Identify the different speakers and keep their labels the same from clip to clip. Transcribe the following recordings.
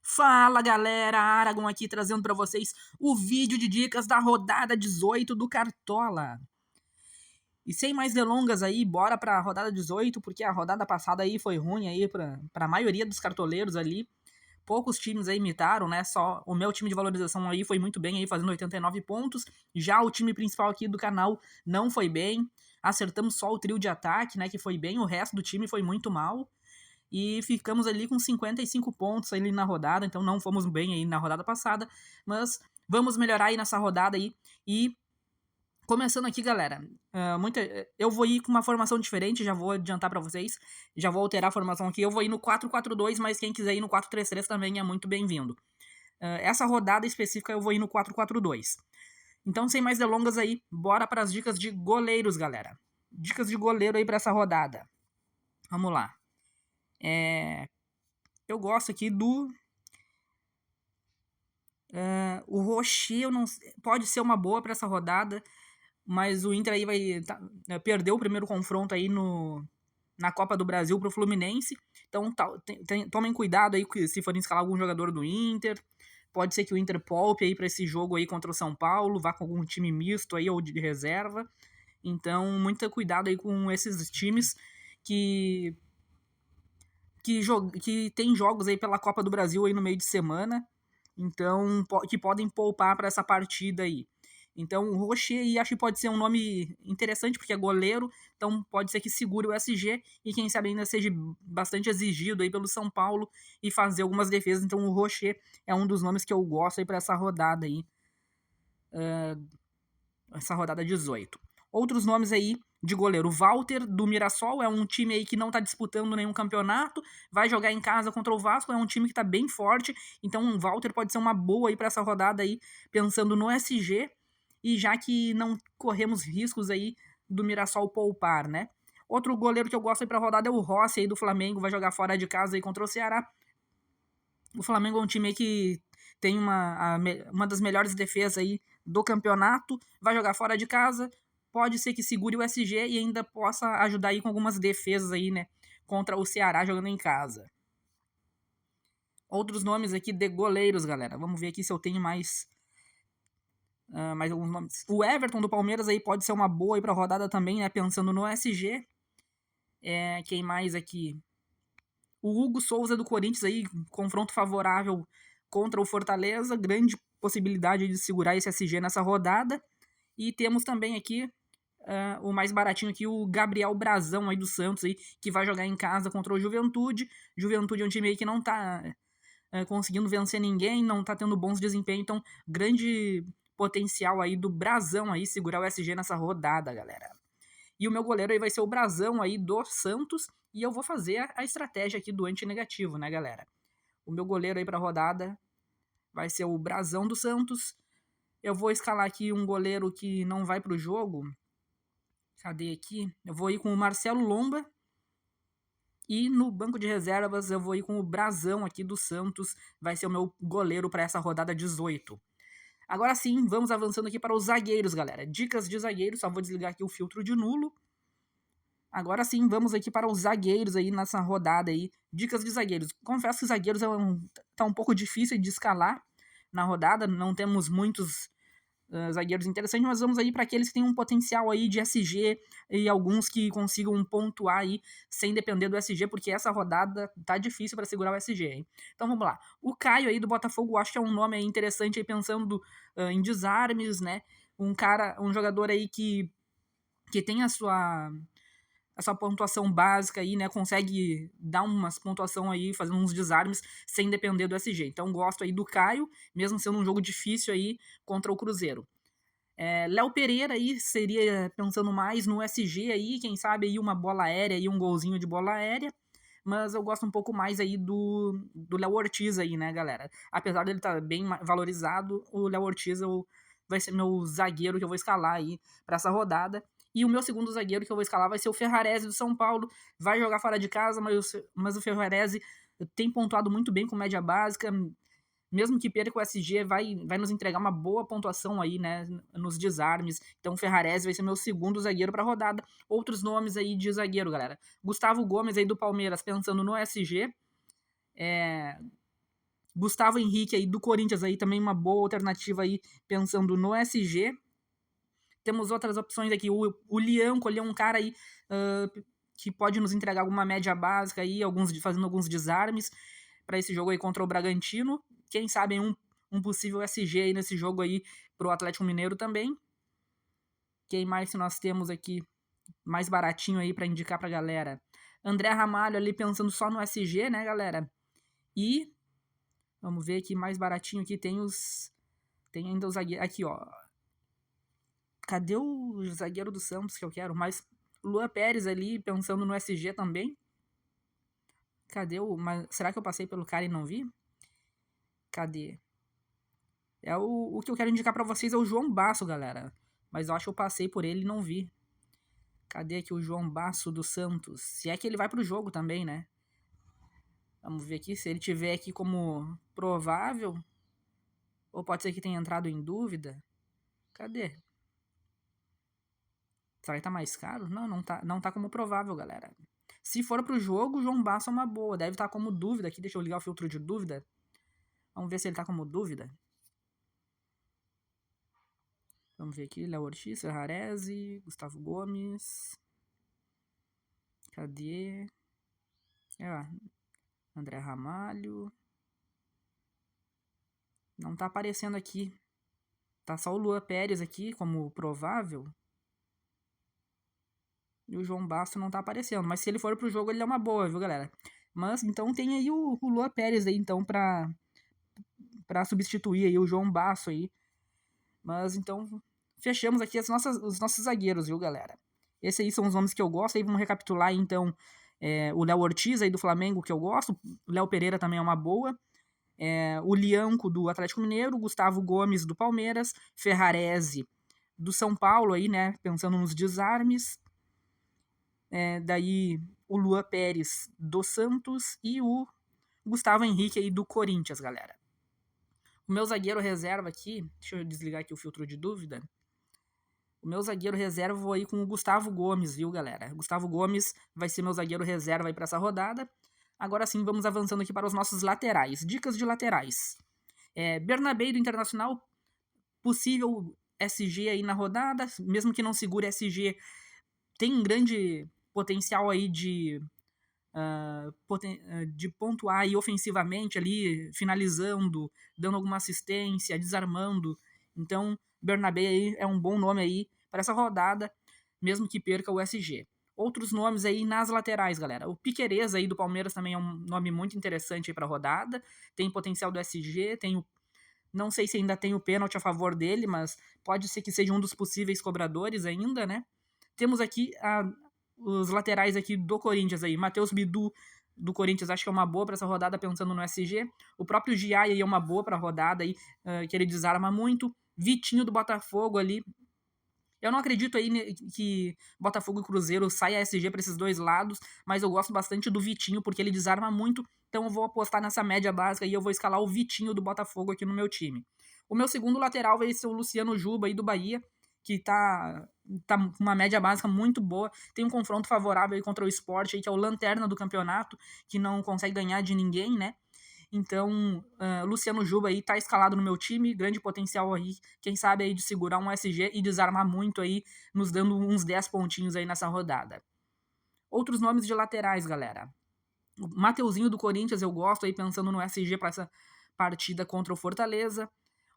Speaker 1: Fala galera, Aragon aqui trazendo pra vocês o vídeo de dicas da rodada 18 do Cartola. E sem mais delongas aí, bora pra rodada 18, porque a rodada passada aí foi ruim aí pra maioria dos cartoleiros ali. Poucos times aí imitaram, né? Só o meu time de valorização aí foi muito bem aí, fazendo 89 pontos. Já o time principal aqui do canal não foi bem. Acertamos só o trio de ataque, né, que foi bem, o resto do time foi muito mal. E ficamos ali com 55 pontos ali na rodada, então não fomos bem aí na rodada passada, mas vamos melhorar aí nessa rodada aí. E começando aqui, galera, eu vou ir com uma formação diferente, já vou adiantar pra vocês, já vou alterar a formação aqui, eu vou ir no 4-4-2, mas quem quiser ir no 4-3-3 também é muito bem-vindo. Essa rodada específica eu vou ir no 4-4-2. Então, sem mais delongas aí, bora para as dicas de goleiros, galera. Dicas de goleiro aí pra essa rodada. Vamos lá. Eu gosto aqui do... o Rocher eu não, pode ser uma boa para essa rodada, mas o Inter aí vai perdeu o primeiro confronto aí na Copa do Brasil pro Fluminense. Então tomem cuidado aí se forem escalar algum jogador do Inter. Pode ser que o Inter poupe aí para esse jogo aí contra o São Paulo, vá com algum time misto aí ou de reserva. Então, muito cuidado aí com esses times que tem jogos aí pela Copa do Brasil aí no meio de semana, então que podem poupar para essa partida aí. Então o Rocher aí acho que pode ser um nome interessante, porque é goleiro, então pode ser que segure o SG e quem sabe ainda seja bastante exigido aí pelo São Paulo e fazer algumas defesas. Então o Rocher é um dos nomes que eu gosto aí para essa rodada aí, essa rodada 18. Outros nomes aí de goleiro: Walter, do Mirassol, é um time aí que não tá disputando nenhum campeonato, vai jogar em casa contra o Vasco, é um time que tá bem forte, então o Walter pode ser uma boa aí para essa rodada aí, pensando no SG, e já que não corremos riscos aí do Mirassol poupar, né? Outro goleiro que eu gosto aí pra rodada é o Rossi aí do Flamengo, vai jogar fora de casa aí contra o Ceará. O Flamengo é um time aí que tem uma das melhores defesas aí do campeonato, vai jogar fora de casa, pode ser que segure o SG e ainda possa ajudar aí com algumas defesas aí, né, contra o Ceará jogando em casa. Outros nomes aqui de goleiros, galera. Vamos ver aqui se eu tenho mais alguns nomes. O Everton do Palmeiras aí pode ser uma boa aí pra rodada também, né, pensando no SG. Quem mais aqui? O Hugo Souza do Corinthians aí, confronto favorável contra o Fortaleza, grande possibilidade de segurar esse SG nessa rodada. E temos também aqui o mais baratinho aqui, o Gabriel Brazão aí do Santos, aí, que vai jogar em casa contra o Juventude. Juventude é um time aí que não tá conseguindo vencer ninguém, não tá tendo bons desempenhos, então grande potencial aí do Brazão aí segurar o SG nessa rodada, galera. E o meu goleiro aí vai ser o Brazão aí do Santos, e eu vou fazer a estratégia aqui do anti-negativo, né, galera? O meu goleiro aí pra rodada vai ser o Brazão do Santos. Eu vou escalar aqui um goleiro que não vai pro jogo. Cadê aqui? Eu vou ir com o Marcelo Lomba. E no banco de reservas eu vou ir com o Brazão aqui do Santos. Vai ser o meu goleiro para essa rodada 18. Agora sim, vamos avançando aqui para os zagueiros, galera. Dicas de zagueiros, só vou desligar aqui o filtro de nulo. Agora sim, vamos aqui para os zagueiros aí nessa rodada aí. Dicas de zagueiros. Confesso que zagueiros tá um pouco difícil de escalar na rodada, não temos muitos zagueiros interessantes, mas vamos aí para aqueles que têm um potencial aí de SG e alguns que consigam pontuar aí sem depender do SG, porque essa rodada tá difícil para segurar o SG, hein? Então vamos lá. O Caio aí do Botafogo, acho que é um nome aí interessante aí pensando em desarmes, né? Um jogador aí que tem a sua pontuação básica aí, né, consegue dar umas pontuação aí, fazendo uns desarmes sem depender do SG. Então gosto aí do Caio, mesmo sendo um jogo difícil aí contra o Cruzeiro. Léo Pereira aí seria pensando mais no SG aí, quem sabe aí uma bola aérea e um golzinho de bola aérea, mas eu gosto um pouco mais aí do Léo Ortiz aí, né, galera? Apesar dele estar bem valorizado, o Léo Ortiz vai ser meu zagueiro que eu vou escalar aí para essa rodada. E o meu segundo zagueiro que eu vou escalar vai ser o Ferrarese do São Paulo. Vai jogar fora de casa, mas o Ferrarese tem pontuado muito bem com média básica. Mesmo que perca o SG, vai nos entregar uma boa pontuação aí, né, nos desarmes. Então o Ferrarese vai ser meu segundo zagueiro para a rodada. Outros nomes aí de zagueiro, galera. Gustavo Gomes aí do Palmeiras, pensando no SG. Gustavo Henrique aí do Corinthians aí também uma boa alternativa aí pensando no SG. Temos outras opções aqui, o Lianco, ele é um cara aí que pode nos entregar alguma média básica aí, fazendo alguns desarmes para esse jogo aí contra o Bragantino. Quem sabe um possível SG aí nesse jogo aí pro Atlético Mineiro também. Quem mais que nós temos aqui mais baratinho aí para indicar pra galera? André Ramalho ali pensando só no SG, né, galera? E vamos ver aqui mais baratinho aqui tem ainda os zagueiros aqui, ó. Cadê o zagueiro do Santos que eu quero? Mas Luan Pérez ali pensando no SG também. Cadê será que eu passei pelo cara e não vi? Cadê? O que eu quero indicar pra vocês é o João Basso, galera. Mas eu acho que eu passei por ele e não vi. Cadê aqui o João Basso do Santos? Se é que ele vai pro jogo também, né? Vamos ver aqui se ele tiver aqui como provável. Ou pode ser que tenha entrado em dúvida. Cadê? Será que tá mais caro? Não, não tá como provável, galera. Se for pro jogo, o João Basso é uma boa. Deve estar como dúvida aqui. Deixa eu ligar o filtro de dúvida. Vamos ver se ele tá como dúvida. Vamos ver aqui. Léo Ortiz, Ferrarese, Gustavo Gomes. Cadê? André Ramalho. Não tá aparecendo aqui. Tá só o Luan Pérez aqui como provável. E o João Basso não tá aparecendo. Mas se ele for pro jogo, ele é uma boa, viu, galera? Mas então tem aí o Luan Pérez aí, então, pra substituir aí o João Basso aí. Mas então, fechamos aqui os nossos zagueiros, viu, galera? Esses aí são os nomes que eu gosto. Aí vamos recapitular, então, o Léo Ortiz aí do Flamengo, que eu gosto. O Léo Pereira também é uma boa. O Lianco do Atlético Mineiro. Gustavo Gomes do Palmeiras. Ferrarese do São Paulo aí, né? Pensando nos desarmes. Daí o Luan Pérez do Santos e o Gustavo Henrique aí do Corinthians, galera. O meu zagueiro reserva aqui, deixa eu desligar aqui o filtro de dúvida. O meu zagueiro reserva vou aí com o Gustavo Gomes, viu, galera? Gustavo Gomes vai ser meu zagueiro reserva aí para essa rodada. Agora sim, vamos avançando aqui para os nossos laterais. Dicas de laterais. Bernabei do Internacional, possível SG aí na rodada, mesmo que não segure SG, tem um grande potencial aí de pontuar aí ofensivamente ali, finalizando, dando alguma assistência, desarmando. Então, Bernabé aí é um bom nome aí para essa rodada, mesmo que perca o SG. Outros nomes aí nas laterais, galera. O Piquerez aí do Palmeiras também é um nome muito interessante aí para a rodada. Tem potencial do SG, não sei se ainda tem o pênalti a favor dele, mas pode ser que seja um dos possíveis cobradores ainda, né? Temos aqui os laterais aqui do Corinthians aí. Matheus Bidu do Corinthians acho que é uma boa para essa rodada pensando no SG. O próprio Giai aí é uma boa para a rodada aí, que ele desarma muito. Vitinho do Botafogo ali. Eu não acredito aí que Botafogo e Cruzeiro saia SG para esses dois lados, mas eu gosto bastante do Vitinho porque ele desarma muito, então eu vou apostar nessa média básica e eu vou escalar o Vitinho do Botafogo aqui no meu time. O meu segundo lateral vai ser o Luciano Juba aí do Bahia, que tá com uma média básica muito boa, tem um confronto favorável aí contra o Sport, aí, que é o lanterna do campeonato, que não consegue ganhar de ninguém, né? Então, Luciano Juba aí tá escalado no meu time, grande potencial aí, quem sabe aí de segurar um SG e desarmar muito aí, nos dando uns 10 pontinhos aí nessa rodada. Outros nomes de laterais, galera. O Mateuzinho do Corinthians eu gosto aí, pensando no SG para essa partida contra o Fortaleza.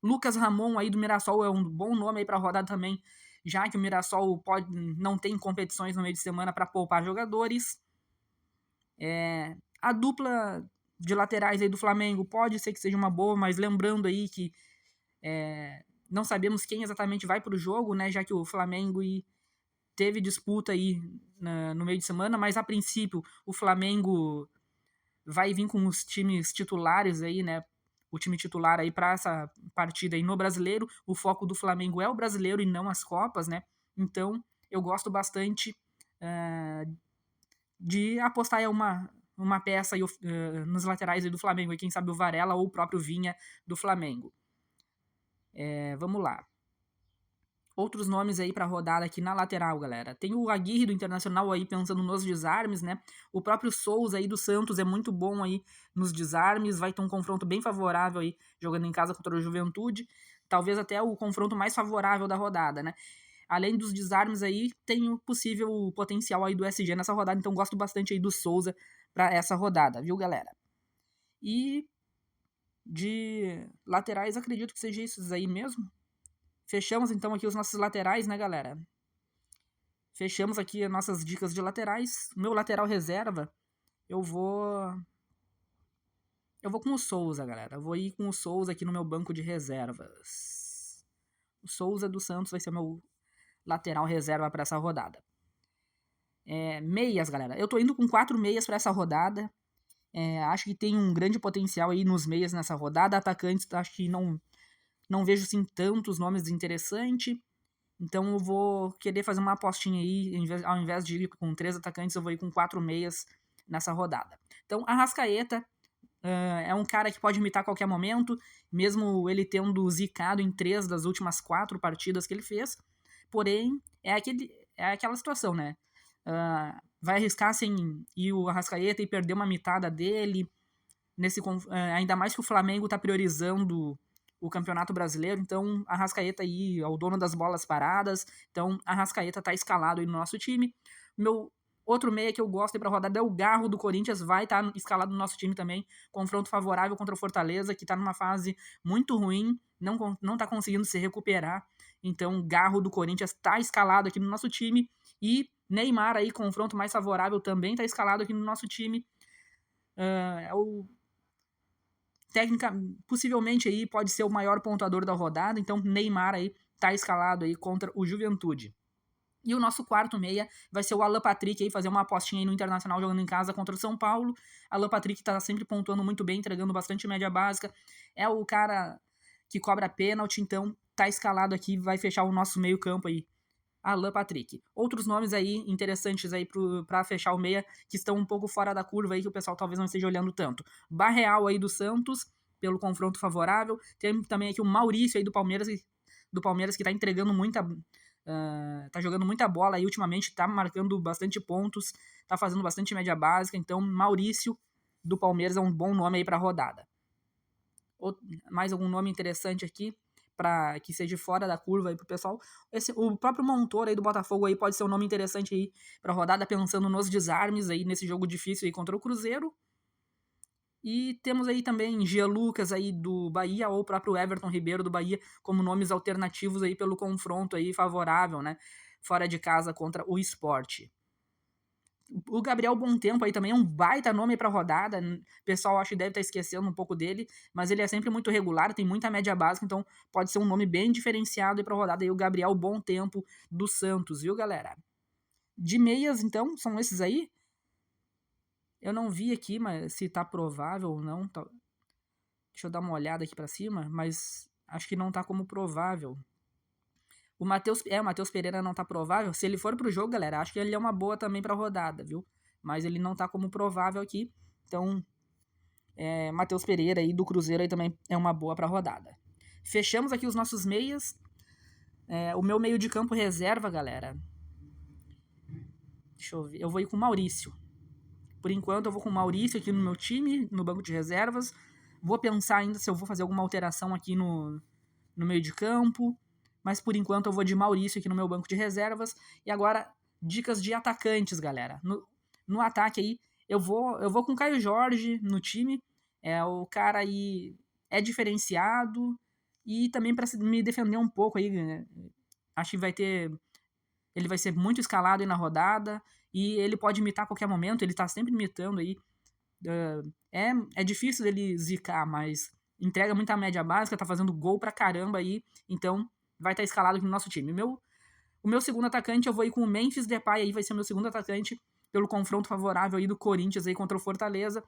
Speaker 1: Lucas Ramon aí do Mirassol é um bom nome aí para a rodada também, já que o Mirassol não tem competições no meio de semana para poupar jogadores. A dupla de laterais aí do Flamengo pode ser que seja uma boa, mas lembrando aí que não sabemos quem exatamente vai para o jogo, né? Já que o Flamengo teve disputa aí no meio de semana, mas a princípio o Flamengo vai vir com os times titulares aí, né? O time titular aí para essa partida aí no Brasileiro. O foco do Flamengo é o Brasileiro e não as Copas, né? Então eu gosto bastante de apostar em uma peça aí, nos laterais aí do Flamengo, e quem sabe o Varela ou o próprio Vinha do Flamengo. Vamos lá. Outros nomes aí pra rodada aqui na lateral, galera. Tem o Aguirre do Internacional aí pensando nos desarmes, né? O próprio Souza aí do Santos é muito bom aí nos desarmes. Vai ter um confronto bem favorável aí jogando em casa contra o Juventude. Talvez até o confronto mais favorável da rodada, né? Além dos desarmes aí, tem o possível potencial aí do SG nessa rodada. Então gosto bastante aí do Souza pra essa rodada, viu, galera? E de laterais, acredito que seja isso aí mesmo. Fechamos então aqui os nossos laterais, né, galera? Fechamos aqui as nossas dicas de laterais. Meu lateral reserva, eu vou com o Souza, galera. Eu vou ir com o Souza aqui no meu banco de reservas. O Souza do Santos vai ser o meu lateral reserva para essa rodada. Meias, galera. Eu tô indo com 4 meias para essa rodada. Acho que tem um grande potencial aí nos meias nessa rodada. Atacantes, acho que não vejo assim tantos nomes interessantes. Então eu vou querer fazer uma apostinha aí, ao invés de ir com 3 atacantes, eu vou ir com 4 meias nessa rodada. Então, Arrascaeta é um cara que pode imitar a qualquer momento, mesmo ele tendo zicado em 3 das últimas 4 partidas que ele fez. Porém, é aquela situação, né? Vai arriscar sem ir o Arrascaeta e perder uma mitada dele, ainda mais que o Flamengo tá priorizando o Campeonato Brasileiro, então Arrascaeta aí é o dono das bolas paradas, então Arrascaeta tá escalado aí no nosso time. Meu outro meia que eu gosto aí pra rodada é o Garro do Corinthians, vai estar escalado no nosso time também, confronto favorável contra o Fortaleza, que tá numa fase muito ruim, não tá conseguindo se recuperar, então Garro do Corinthians tá escalado aqui no nosso time, e Neymar aí, confronto mais favorável, também tá escalado aqui no nosso time. É o técnica, possivelmente aí pode ser o maior pontuador da rodada, então Neymar aí tá escalado aí contra o Juventude. E o nosso quarto meia vai ser o Alan Patrick aí, fazer uma apostinha aí no Internacional jogando em casa contra o São Paulo. Alan Patrick tá sempre pontuando muito bem, entregando bastante média básica. É o cara que cobra pênalti, então tá escalado aqui, vai fechar o nosso meio campo aí. Alan Patrick. Outros nomes aí interessantes aí pra fechar o meia, que estão um pouco fora da curva aí, que o pessoal talvez não esteja olhando tanto. Barreal aí do Santos, pelo confronto favorável. Tem também aqui o Maurício aí do Palmeiras que tá entregando muita... tá jogando muita bola aí ultimamente, tá marcando bastante pontos, tá fazendo bastante média básica, então Maurício do Palmeiras é um bom nome aí pra rodada. Mais algum nome interessante aqui? Para que seja fora da curva aí pro pessoal. O próprio Montoura aí do Botafogo aí pode ser um nome interessante aí pra rodada, pensando nos desarmes aí nesse jogo difícil aí contra o Cruzeiro. E temos aí também Gia Lucas aí do Bahia ou o próprio Everton Ribeiro do Bahia como nomes alternativos aí pelo confronto aí favorável, né? Fora de casa contra o Sport. O Gabriel Bontempo aí também é um baita nome pra rodada. O pessoal acho que deve estar esquecendo um pouco dele, mas ele é sempre muito regular, tem muita média básica, então pode ser um nome bem diferenciado aí pra rodada. E o Gabriel Bontempo do Santos, viu, galera? De meias, então, são esses aí. Eu não vi aqui, mas se tá provável ou não. Deixa eu dar uma olhada aqui pra cima, mas acho que não tá como provável. O Matheus Pereira não tá provável. Se ele for pro jogo, galera, acho que ele é uma boa também pra rodada, viu? Mas ele não tá como provável aqui. Então, Matheus Pereira aí do Cruzeiro aí também é uma boa pra rodada. Fechamos aqui os nossos meias. O meu meio de campo reserva, galera. Deixa eu ver. Eu vou ir com o Maurício. Por enquanto, eu vou com o Maurício aqui no meu time, no banco de reservas. Vou pensar ainda se eu vou fazer alguma alteração aqui no meio de campo. Mas por enquanto eu vou de Maurício aqui no meu banco de reservas. E agora, dicas de atacantes, galera. No ataque aí, eu vou com o Caio Jorge no time. O cara aí é diferenciado. E também para me defender um pouco aí, né? Acho que ele vai ser muito escalado aí na rodada. E ele pode imitar a qualquer momento. Ele tá sempre imitando aí. É difícil dele zicar, mas entrega muita média básica, tá fazendo gol pra caramba aí. Então, vai estar escalado aqui no nosso time. O meu segundo atacante, eu vou ir com o Memphis Depay aí, vai ser o meu segundo atacante pelo confronto favorável aí do Corinthians aí contra o Fortaleza.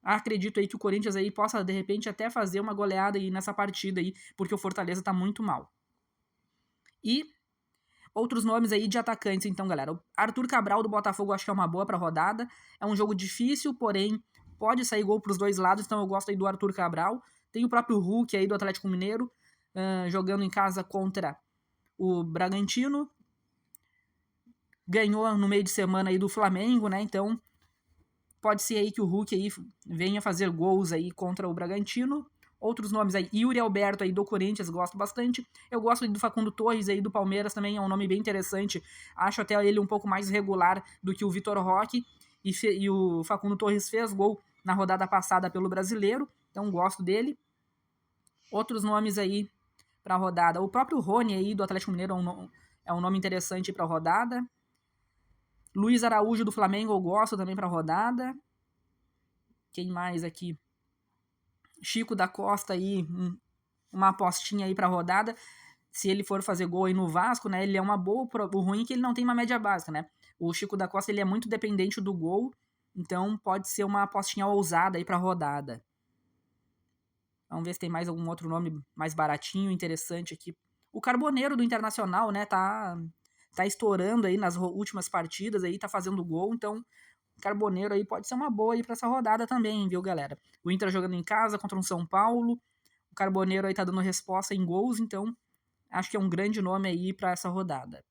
Speaker 1: Acredito aí que o Corinthians aí possa, de repente, até fazer uma goleada aí nessa partida aí, porque o Fortaleza tá muito mal. E outros nomes aí de atacantes, então, galera. O Arthur Cabral do Botafogo acho que é uma boa pra rodada. É um jogo difícil, porém pode sair gol pros dois lados, então eu gosto aí do Arthur Cabral. Tem o próprio Hulk aí do Atlético Mineiro, jogando em casa contra o Bragantino ganhou no meio de semana aí do Flamengo, né? Então pode ser aí que o Hulk aí venha fazer gols aí contra o Bragantino. Outros nomes aí, Yuri Alberto aí do Corinthians, gosto bastante. Eu gosto do Facundo Torres aí do Palmeiras também, é um nome bem interessante. Acho até ele um pouco mais regular do que o Vitor Roque. E o Facundo Torres fez gol na rodada passada pelo Brasileiro, então gosto dele. Outros nomes aí para a rodada. O próprio Rony aí do Atlético Mineiro é um nome interessante para a rodada. Luiz Araújo do Flamengo eu gosto também para a rodada. Quem mais aqui? Chico da Costa aí, uma apostinha aí para a rodada. Se ele for fazer gol aí no Vasco, né, ele é uma boa. O ruim é que ele não tem uma média básica, né? O Chico da Costa ele é muito dependente do gol, então pode ser uma apostinha ousada aí para a rodada. Vamos ver se tem mais algum outro nome mais baratinho, interessante aqui. O Carboneiro do Internacional, né, tá estourando aí nas últimas partidas aí, tá fazendo gol, então o Carboneiro aí pode ser uma boa aí para essa rodada também, viu, galera? O Inter jogando em casa contra um São Paulo, o Carboneiro aí tá dando resposta em gols, então acho que é um grande nome aí para essa rodada.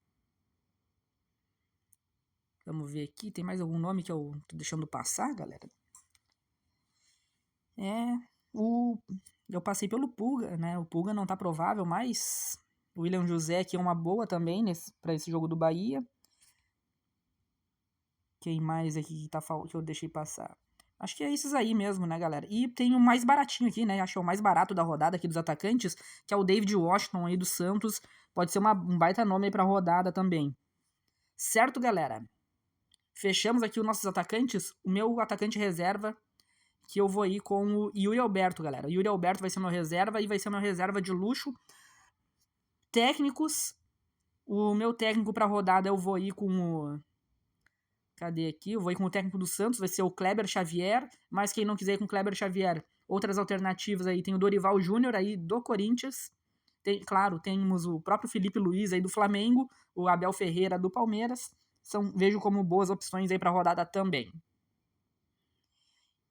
Speaker 1: Vamos ver aqui, tem mais algum nome que eu tô deixando passar, galera? Eu passei pelo Pulga, né? O Pulga não tá provável, mas o William José aqui é uma boa também para esse jogo do Bahia. Quem mais aqui que eu deixei passar? Acho que é esses aí mesmo, né, galera? E tem o mais baratinho aqui, né? Acho que é o mais barato da rodada aqui dos atacantes, que é o David Washington aí do Santos. Pode ser um baita nome aí pra rodada também. Certo, galera? Fechamos aqui os nossos atacantes. O meu atacante reserva, que eu vou ir com o Yuri Alberto, galera. O Yuri Alberto vai ser meu reserva e vai ser meu reserva de luxo. Técnicos. O meu técnico pra rodada eu vou ir com o... Cadê aqui? Eu vou ir com o técnico do Santos, vai ser o Kleber Xavier, mas quem não quiser ir com o Kleber Xavier, outras alternativas aí, tem o Dorival Júnior aí do Corinthians, claro, temos o próprio Felipe Luiz aí do Flamengo, o Abel Ferreira do Palmeiras, vejo como boas opções aí pra rodada também.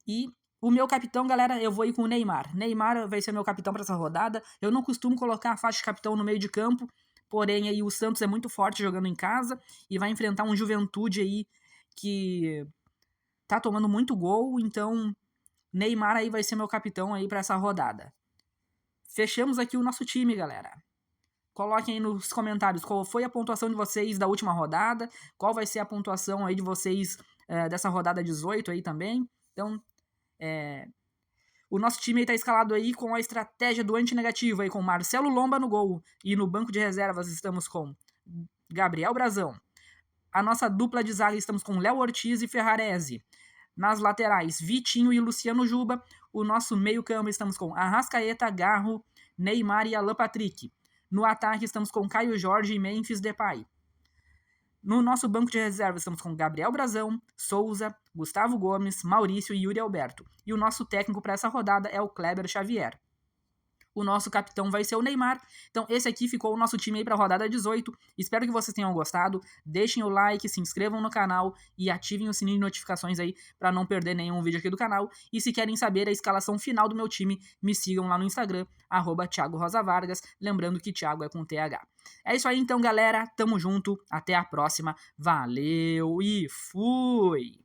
Speaker 1: E o meu capitão, galera, eu vou ir com o Neymar. Neymar vai ser meu capitão pra essa rodada. Eu não costumo colocar a faixa de capitão no meio de campo, porém aí o Santos é muito forte jogando em casa e vai enfrentar um Juventude aí que tá tomando muito gol, então Neymar aí vai ser meu capitão aí para essa rodada. Fechamos aqui o nosso time, galera. Coloquem aí nos comentários qual foi a pontuação de vocês da última rodada, qual vai ser a pontuação aí de vocês dessa rodada 18 aí também. Então, o nosso time aí tá escalado aí com a estratégia do antinegativo aí, com Marcelo Lomba no gol, e no banco de reservas estamos com Gabriel Brazão. A nossa dupla de zaga estamos com Léo Ortiz e Ferrarese. Nas laterais, Vitinho e Luciano Juba. O nosso meio-campo estamos com Arrascaeta, Garro, Neymar e Alan Patrick. No ataque estamos com Caio Jorge e Memphis Depay. No nosso banco de reservas estamos com Gabriel Brazão, Souza, Gustavo Gomes, Maurício e Yuri Alberto. E o nosso técnico para essa rodada é o Kleber Xavier. O nosso capitão vai ser o Neymar. Então esse aqui ficou o nosso time aí para a rodada 18. Espero que vocês tenham gostado. Deixem o like, se inscrevam no canal e ativem o sininho de notificações aí para não perder nenhum vídeo aqui do canal. E se querem saber a escalação final do meu time, me sigam lá no Instagram, @Thiago Rosa Vargas. Lembrando que Thiago é com TH. É isso aí então, galera. Tamo junto. Até a próxima. Valeu e fui!